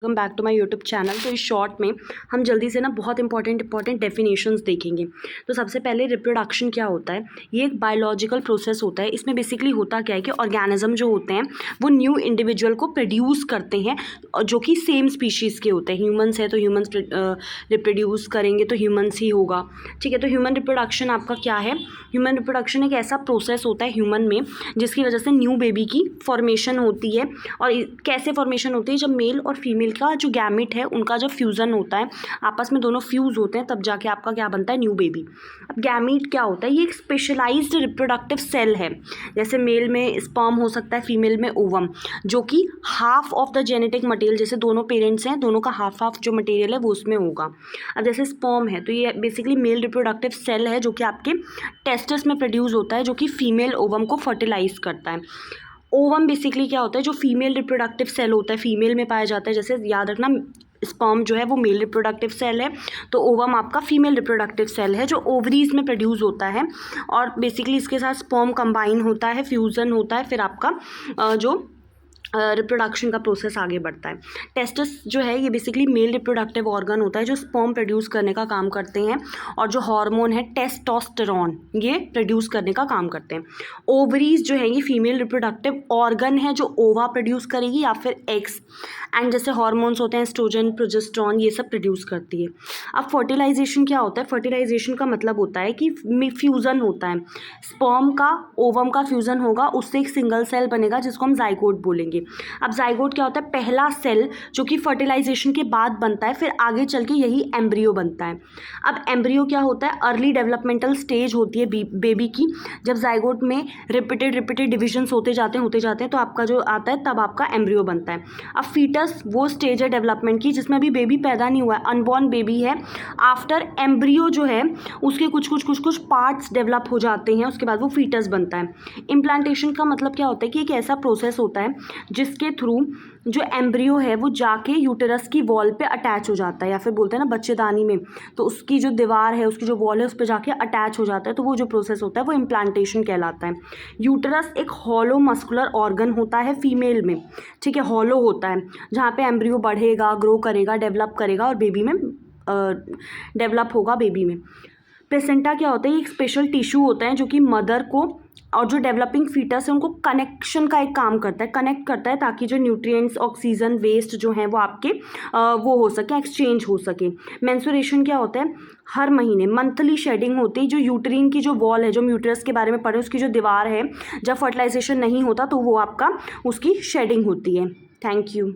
Welcome back to my YouTube channel. तो इस short में हम जल्दी से ना बहुत इंपॉर्टेंट डेफिनेशंस देखेंगे। तो सबसे पहले रिप्रोडक्शन क्या होता है। ये एक बायोलॉजिकल प्रोसेस होता है। इसमें बेसिकली होता क्या है कि ऑर्गेनिज्म जो होते हैं वो न्यू इंडिविजुअल को प्रोड्यूस करते हैं जो कि सेम स्पीशीज़ के होते हैं। ह्यूमन्स है तो ह्यूमन्स रिप्रोड्यूस करेंगे तो ह्यूमन्स ही होगा, ठीक है। तो ह्यूमन रिप्रोडक्शन आपका क्या है। ह्यूमन रिप्रोडक्शन एक ऐसा प्रोसेस होता है ह्यूमन में जिसकी वजह से न्यू बेबी की फॉर्मेशन होती है। और कैसे फॉर्मेशन होती है, जब मेल और फीमेल का जो गैमेट है उनका जब फ्यूज़न होता है, आपस में दोनों फ्यूज़ होते हैं, तब जाके आपका क्या बनता है, न्यू बेबी। अब गैमेट क्या होता है, ये एक स्पेशलाइज्ड रिप्रोडक्टिव सेल है। जैसे मेल में स्पर्म हो सकता है, फीमेल में ओवम, जो कि half of the genetic material, जैसे दोनों पेरेंट्स हैं दोनों का हाफ हाफ जो मटेरियल है वो उसमें होगा। अब जैसे स्पर्म है तो ये बेसिकली मेल रिप्रोडक्टिव सेल है जो कि आपके टेस्टिस में प्रोड्यूस होता है, जो कि फीमेल ओवम को फर्टिलाइज करता है। ओवम बेसिकली क्या होता है, जो फीमेल रिप्रोडक्टिव सेल होता है, फीमेल में पाया जाता है। जैसे याद रखना, स्पर्म जो है वो मेल रिप्रोडक्टिव सेल है, तो ओवम आपका फीमेल रिप्रोडक्टिव सेल है जो ओवरीज में प्रोड्यूस होता है। और बेसिकली इसके साथ स्पर्म कंबाइन होता है, फ्यूज़न होता है, फिर आपका जो रिप्रोडक्शन का प्रोसेस आगे बढ़ता है। टेस्टिस जो है ये बेसिकली मेल रिप्रोडक्टिव ऑर्गन होता है जो स्पर्म प्रोड्यूस करने का काम करते हैं, और जो हार्मोन है टेस्टोस्टेरोन ये प्रोड्यूस करने का काम करते हैं। ओवरीज जो है ये फीमेल रिप्रोडक्टिव ऑर्गन है जो ओवा प्रोड्यूस करेगी या फिर एग्स, एंड जैसे हार्मोन्स होते हैं एस्ट्रोजन, प्रोजेस्टेरोन, ये सब प्रोड्यूस करती है। अब फर्टिलाइजेशन क्या होता है। फर्टिलाइजेशन का मतलब होता है कि फ्यूज़न होता है, स्पर्म का ओवम का फ्यूज़न होगा, उससे एक सिंगल सेल बनेगा जिसको हम जाइगोट बोलेंगे। अब जाइगोट क्या होता है, पहला सेल जो कि फर्टिलाइजेशन के बाद बनता है, फिर आगे चल के यही एम्ब्रियो बनता है। अब एम्ब्रियो क्या होता है, अर्ली डेवलपमेंटल स्टेज होती है बेबी की, जब जाइगोट में रिपीटेड डिविजन्स होते जाते हैं तो आपका जो आता है तब आपका एम्ब्रियो बनता है। अब फीटस वो स्टेज है डेवलपमेंट की जिसमें अभी बेबी पैदा नहीं हुआ है, अनबॉर्न बेबी है। आफ्टर एम्ब्रियो जो है उसके कुछ पार्ट्स डेवलप हो जाते हैं, उसके बाद वो फीटस बनता है। इम्प्लांटेशन का मतलब क्या होता है कि एक ऐसा प्रोसेस होता है जिसके थ्रू जो एम्ब्रियो है वो जाके यूटेरस की वॉल पे अटैच हो जाता है, या फिर बोलते हैं ना बच्चेदानी में, तो उसकी जो दीवार है, उसकी जो वॉल है, उस पर जाके अटैच हो जाता है। तो वो जो प्रोसेस होता है वो इम्प्लांटेशन कहलाता है। यूटेरस एक हॉलो मस्कुलर ऑर्गन होता है फीमेल में, ठीक है, हॉलो होता है, जहाँ पे एम्ब्रियो बढ़ेगा, ग्रो करेगा, डेवलप करेगा और बेबी में डेवलप होगा बेबी में। प्लेसेंटा क्या होता है, एक स्पेशल टिश्यू होता है जो कि मदर को और जो डेवलपिंग फीटस है उनको कनेक्शन का एक काम करता है, कनेक्ट करता है, ताकि जो न्यूट्रिएंट्स, ऑक्सीजन, वेस्ट जो हैं वो आपके वो हो सके, एक्सचेंज हो सके। मेंस्ट्रुएशन क्या होता है, हर महीने मंथली शेडिंग होती है। जो यूट्रीन की जो वॉल है, जो यूट्रस के बारे में पढ़े, उसकी जो दीवार है, जब फर्टिलाइजेशन नहीं होता तो वो आपका उसकी शेडिंग होती है। Thank you.